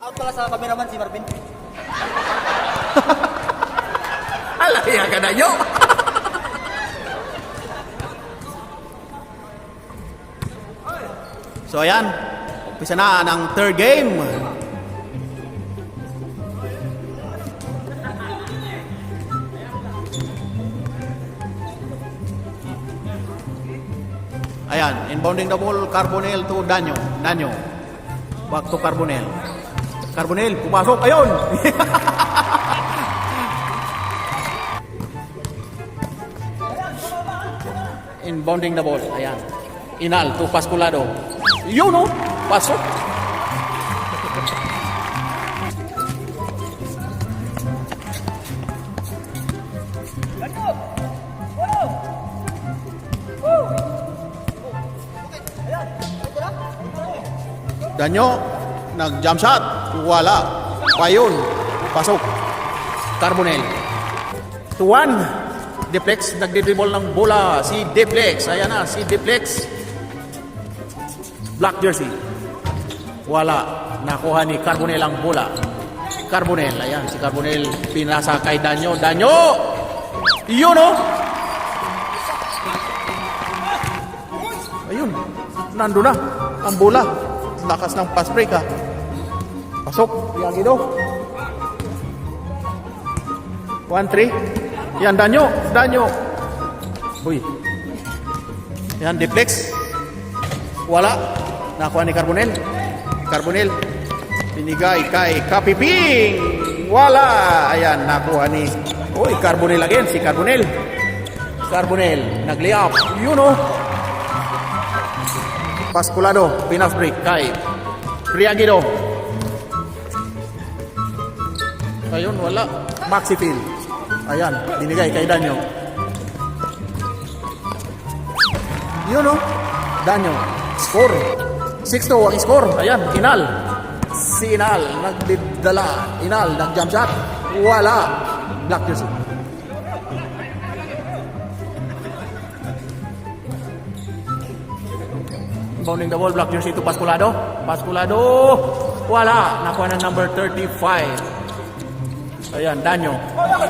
Out pala sa cameraman si Marvin. Alaya ka na nyo. So ayan, umpisa na ng third game. Ayan, inbounding the ball, Carbonell to Danyo. Danyo, back to Carbonell. Carbonell, pumasok, ayun! Inbounding the ball, ayan. Inal to Pasculado. Yun o, pasok. Danyo, nag-jump shot. Wala. Payon. Pasok. Carbonell. 2-1. Deplex, nagdi-dribble ng bola. Si Deplex. Ayan na, si Deplex. Black jersey. Wala. Nakuha ni Carbonell ang bola. Carbonell. Ayan, si Carbonell pinasa kay Danyo. Danyo! Yun o! Ayun. Nandun na. Ang bola. Lakas ng pass break ha. Pasok. Yagido. 1-3. Yan, Danyo. Danyo. Uy. Yan, Deplex. Wala. Nakuha ni Carbonell. Carbonell. Pinigay kay Kapiping. Wala. Ayan, nakuha ni Uy, Carbonell again. Si Carbonell. Carbonell. Nag-layup. Yun o. Pasculado, pinas break kay Priagido. Ayun, wala. Maxfield. Ayan, binigay kay Danyo. Yun o. Danyo. Score. 6-2 ang score. Ayan, Inal. Si Inal, nagdidala. Inal, nag-jump shot. Wala. Black jersey. Bounding the ball, black jersey to Pasculado. Pasculado. Wala. Nakuha ng number 35. Ayan, Danyo.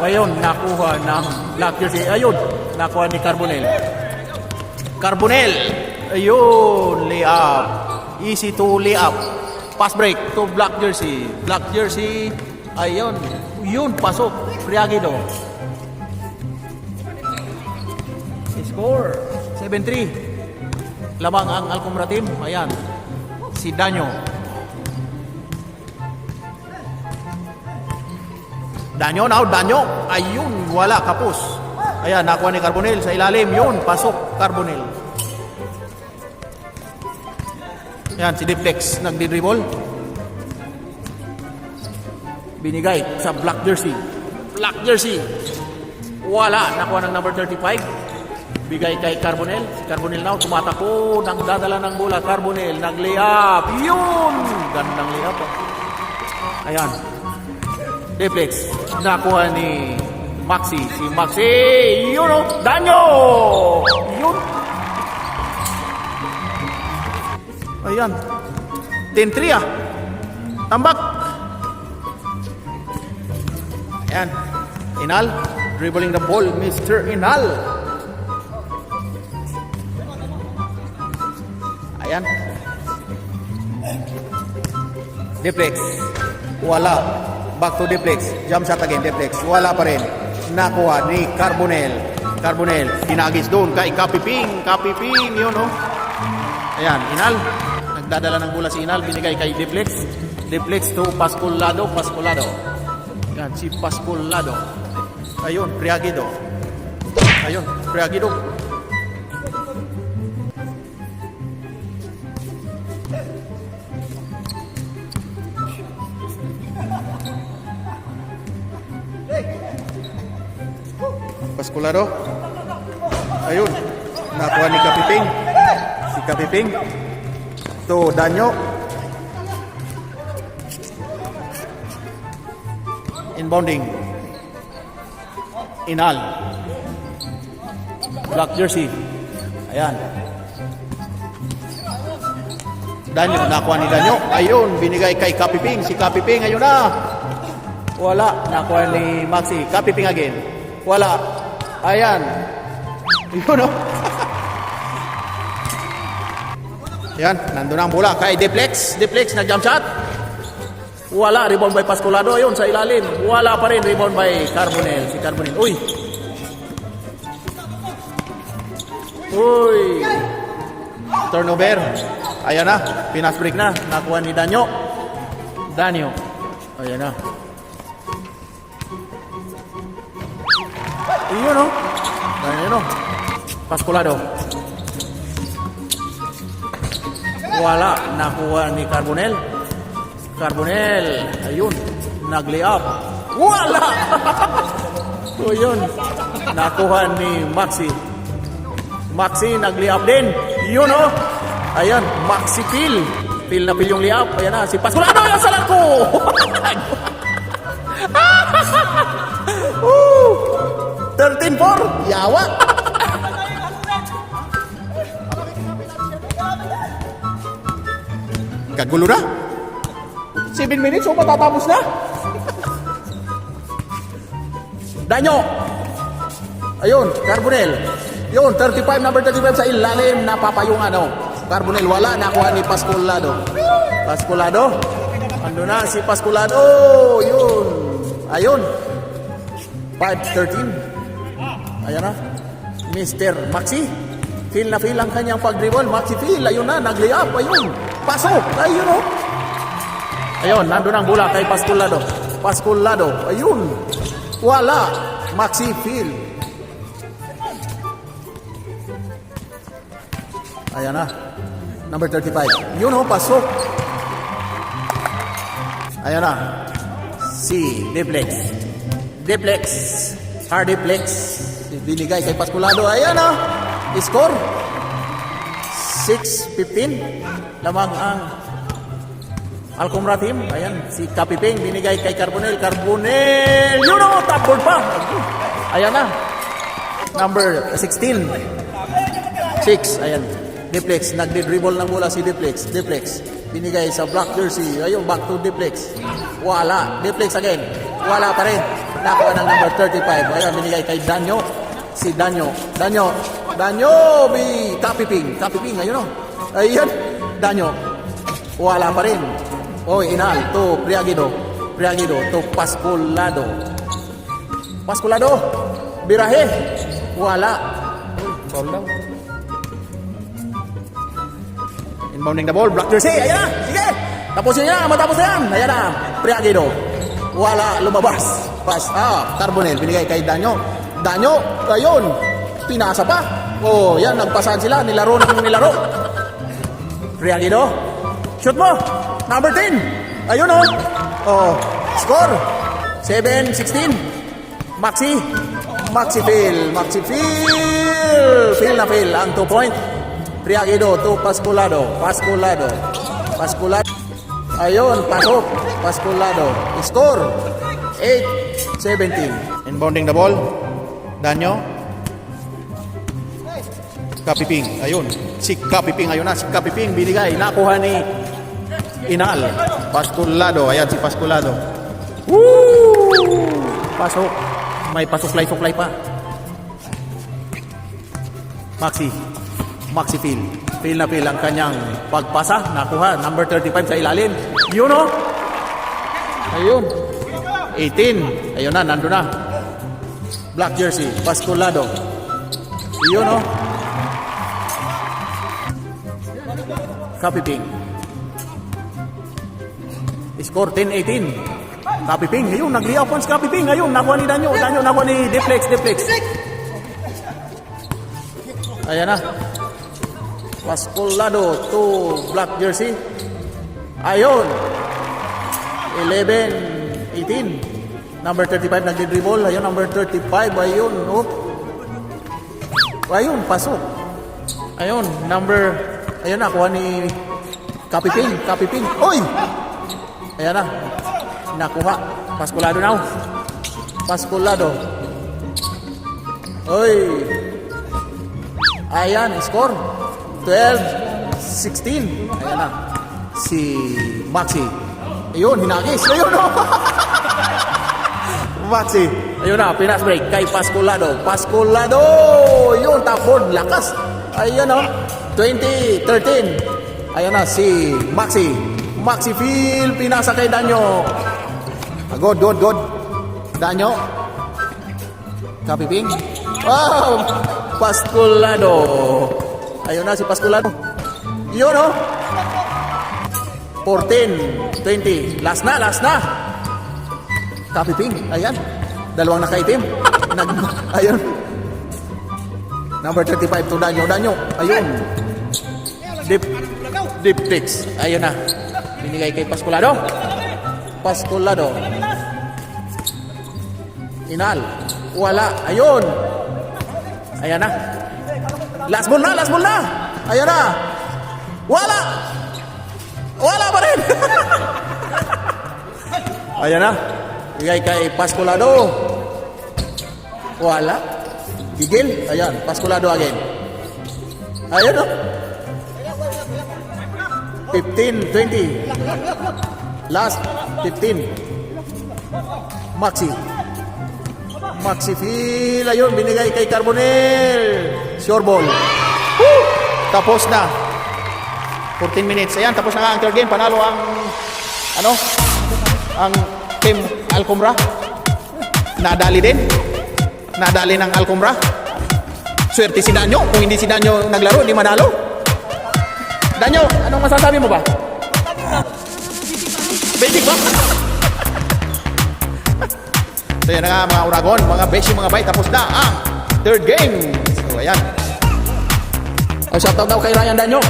Ayun, nakuha ng black jersey. Ayun, nakuha ni Carbonell. Carbonell. Ayun, layup. Easy to layup. Pass break to black jersey. Black jersey. Ayun. Yun, pasok. Priagido. Score. 7-3. Lamang ang Alcomra team. Ayan. Si Danyo. Danyo now. Danyo. Ayun. Wala. Kapos. Ayan. Nakuha ni Carbonell sa ilalim. Yun. Pasok. Carbonell. Ayan. Si Deplex. Nagdi-dribble. Binigay sa black jersey. Black jersey. Wala. Nakuha ng number 35. Bigay kay Carbonell. Si Carbonell now tumatakbo, nagdadala ng bola. Carbonell nag-layup. Yun! Gandang layup. Ayan. Deplex. Nakuha ni Maxi. Si Maxi. Yun o. Danyo! Yun. Ayan. 10-3 ah. Tambak. Ayan. Inal. Dribbling the ball. Mr. Inal. Ayan. Deplex. Wala. Back to Deplex. Jump shot again. Deplex. Wala pa rin. Nakuha ni Carbonell. Carbonell. Tinagis doon kay Kapiping. Kapiping. Yun o. Ayan. Inal. Nagdadala ng bola si Inal. Binigay kay Deplex. Deplex to Pasculado. Pasculado. Ayan. Si Pasculado. Ayun. Priagido. Ayun. Priagido. Pasculado. Ayun. Nakuha ni Kapiping. Si Kapiping. To Danyo. Inbounding. Inal. Black jersey. Ayan. Danyo, nakuha ni Danyo. Ayun, binigay kay Kapiping. Si Kapiping, ayun na. Wala, nakuha ni Maxi. Kapiping again. Wala. Ayan. Yun, no? Yan, nandun ang bola kay Deplex. Deplex, nag-jump shot. Wala, rebound by Pascolado. Ayun, sa ilalim. Wala pa rin, rebound by Carbonel. Si Carbonel. Uy. Uy. Turnover. Ayan na, pinas break na. Nakuha ni Danyo. Danyo. Ayan na. Ayun, no? Ayan, no? Pascolado. Wala, nakuha ni Carbonel. Carbonel, ayun, nag-layup. Wala! So yun, nakuha ni Maxi. Maxi, nag-layup din. Yun, oh. Ayan, Maxi Phil. Phil na Phil yung layup. Ayan na, si Pascolado yung salat ko. 13-4, yawa. Kagulo na. 7 minutes, so matatapos na. Danyo. Ayun, Carbonel. Yun, 35, number 35 sa ilalim. Napapayong ano. Carbonel, wala. Nakuha ni Pascolado. Pascolado. Ando na si Pascolado. Yun. Ayun. 5-13. Ayan na. Mr. Maxi. Feel na feel ang kanyang pag-dribble. Maxi Phil. Ayun na, nag-layup. Ayun. Pasok. Ayun, oh. Ayun, nandun ang bola kay Pascolado. Pascolado. Ayun. Wala. Maxi Phil. Ayan na. Number 35. Yun, oh, pasok. Ayan na. Si Deplex. Deplex. Hard Deplex. Binigay kay Pascolado. Ayan na. Score. 6-15. Lamang ang Alcomra team. Ayan. Si Kapiping binigay kay Carbonel. Carbonel. Yun, oh, top board pa. Ayan na. Number 16. 6. Ayan. Deplex, nagdi-dribble ng bola si Deplex. Deplex, binigay sa black jersey. Ayun, back to Deplex. Wala. Deplex again. Wala pa rin. Nakuha ng number 35. Ayun, binigay kay Danyo. Si Danyo. Danyo. Danyo, Kapiping. Kapiping, ayun o. Ayun, Danyo. Wala pa rin. Oy, inal to Priagido. Priagido to Pascolado. Pascolado. Birahe. Wala. Foul daw. Inbounding the ball, black jersey, ayan na, sige, tapusin niya, matapos na yan, ayan na, Priagido, wala, lumabas, Carbonel, binigay kay Danyo, Danyo, ayun, pinasa pa, oh, yan, nagpasahan sila, nilaro ng nilaro, Priagido, shoot mo, number 10, ayun oh, score, 7-16, Maxi Phil, Phil na Phil, ang 2 point, Priagido to Pascolado. Ayun, pasok. Pascolado. Score. 8-17. Inbounding the ball. Danyo. Kapiping. Ayun. Si Kapiping. Ayun na. Si Kapiping binigay. Nakuha ni Inal. Pascolado. Ayan si Pascolado. Woo! Pasok. May pasuklay-suklay pa. Maxi Phil. Phil na Phil ang kanyang pagpasa. Nakuha. Number 35 sa ilalim. Yun o. Ayun. 18. Ayun na. Nandun na. Black jersey. Pascolado. Yun o. Kapiping. Score 10-18. Kapiping. Ayun. Nag-layup once Kapiping. Ayun. Nakuha ni Danyo. Danyo nakuha ni Deplex. Ayan na. Pascolado to black jersey. Ayun. 11-18. Number 35 nagdi-dribble. Ayun, number 35. Ayun, oh. Ayun, pasok. Ayun, number... Ayun, nakuha ni Kapiping. Oy! Ayan na. Nakuha. Pascolado now. Pascolado. Oy! Ayan, score. 12-16. Ayan na. si Maxi. Ayun, hinagis. Ayun, oh. Maxi. Ayun na, pinas break kay Pascolado. Pascolado! Yun, tapon, lakas. Ayun, oh. 20-13. Ayun na, si Maxi. Maxi Phil, pinasa kay Danyo. Good. Danyo. Kapiping. Wow! Pascolado. Ayun na, si Pascolado. Yun, oh. 14-20. Last na. Kapiping. Ayan. Dalawang nakaitim. Ayun. Number 35 to Danyo. Ayun. Deep tricks. Ayun na. Binigay kay Pascolado. Inal. Wala. Ayun. Ayan na. Last ball na. Ayan na. Wala pa rin. Ayan na. Bigay kay Pascolado. Wala. Gigil. Ayan. Pascolado again. Ayan o. 15-20. Last 15. Maxi Phil. Ayun. Binigay kay Carbonell. Sure ball. Woo! Tapos na. 14 minutes. Ayan, tapos na nga ang third game. Panalo ang team Alcombra. Nadali ng Alcombra. Swerte si Danyo. Kung hindi si Danyo naglaro, hindi manalo. Danyo, anong masasabi mo ba? Basic ba? So yan na nga mga Uragon, mga Beshi, mga Bay. Tapos na ang third game. So ayan. Shoutout daw kay Ryan Danyo.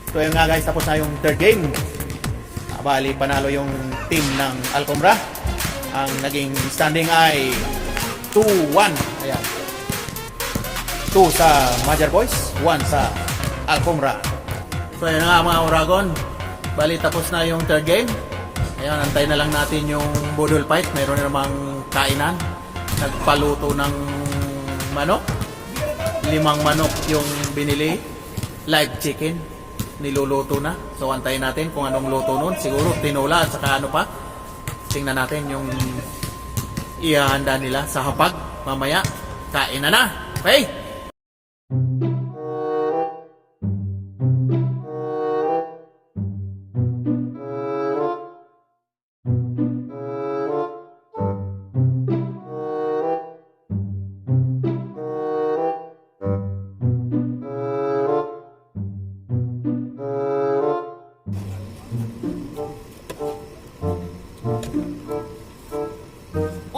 So yun nga guys, tapos na yung third game. Bali, panalo yung team ng Alcombra. Ang naging standing ay 2-1. Ayan. 2 sa Majar Boys, 1 sa Alcombra. So yun nga mga Uragon. Bali, tapos na yung third game. Ayan, antay na lang natin yung budol fight. Mayroon na namang kainan. Nagpaluto ng manok. 5 manok yung binili. Live chicken. Niluluto na. So antayin natin kung anong luto nun. Siguro tinola at saka ano pa. Tingnan natin yung ihahanda nila sa hapag. Mamaya, kain na. Okay?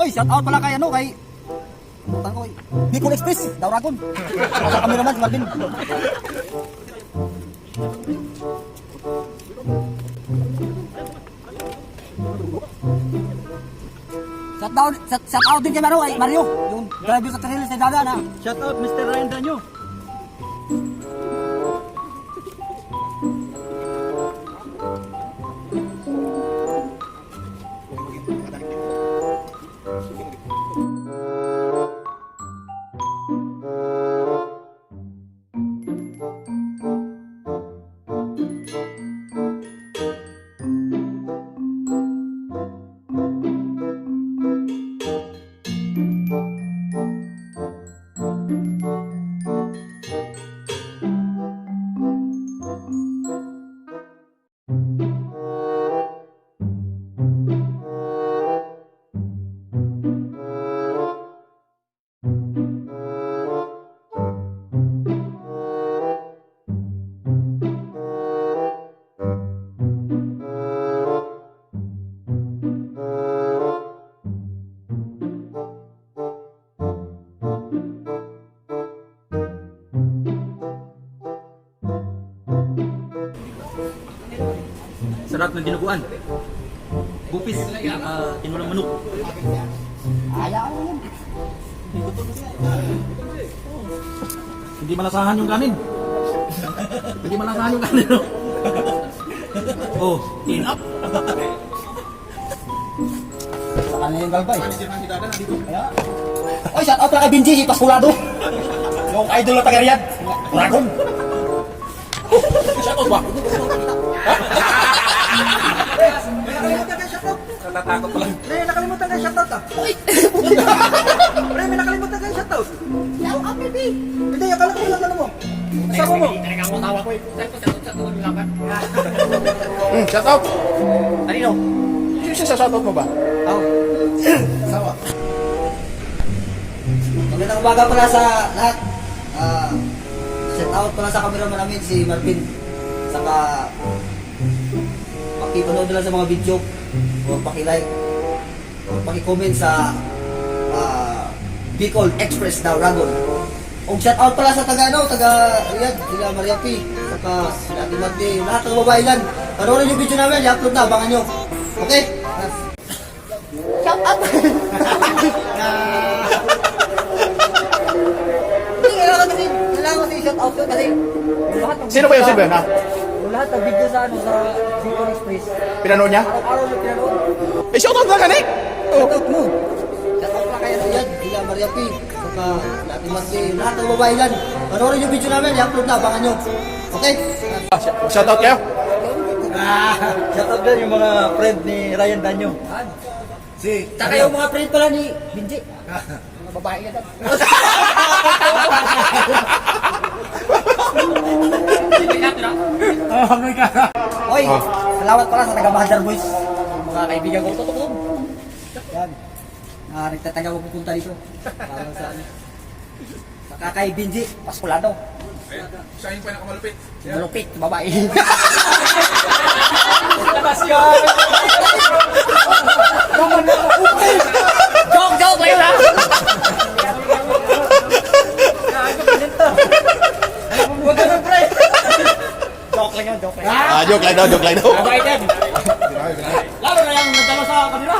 Oy, shout out pala kay Bicol Express, Dauragon. Sa kami naman, Marvin. Shout out din kay Mario, yung driver sa trailer sa Dada na. Shout out Mr. Ryan Danyo. Sarap ng dinuguan. Bupis, tinulang manok. Ayaw yun. Hindi malasahan yung kanin. Hindi malasahan yung kanin. Oh, in up. Saan na yung galbay? Oy, shout out pala kay Benji, Pascolado. Yung idol na taga-Riyadh. Uragon. Shout out ba? Nakalimutan kayo shoutout. Natatakot ko lang. Pre, nakalimutan kayo shoutout ah. Pre, may nakalimutan kayo shoutout. Hindi, akala ko lang ano mo. Kasama mo. Shout out. Kanino? Sino siya sa shout out mo ba? Ako. Kasama. Magandang umaga pala sa lahat. Shout out pala sa cameraman namin si Marvin. Saka pakipanood na lang sa mga video. O pakilike. O pakicomment sa Bicol Express daw Dragon. O shout out pala sa taga Riyadh, sila Maria P. Saka sila Ate Magdi, lahat ng babae lang. Panoorin yung video namin, i-upload na, abangan nyo. Okay? Shout out! Hindi, kailangan kasi i-shout out yun kasi lahat ng Sino ba yung Silver na? lahat ng video sa Bicol Express. Pinanood niya? Araw-araw na pinanood. Eh, shout out na ka, Nick! Oh. Shout out mo. Shout out na kayo Riyadh, sila Maria P. Saka sila Ate Magdi, lahat ng babae lang. Panoorin yung video namin, i-upload na, abangan nyo. Okay? Shout out kayo? Shout out din yung mga friend ni Ryan Danyo. Saka yung mga friend pala ni Binji. Mga babae yan. Oy, salamat pala sa taga-Bahadar Boys. Mga kaibigan ko. Totoo. Yan. Nagtataga ko pupunta dito. Para sa ano. Saka kay Binji, Pasculado. Siya yung pinakamalupit. Malupit, babae. Labas yun! Joke kayo ha! Huwag ka na, pre! Joke lang yan, joke lang. Joke lang daw, joke lang daw. Abay din! Lalo na yung nagdala sa kanila.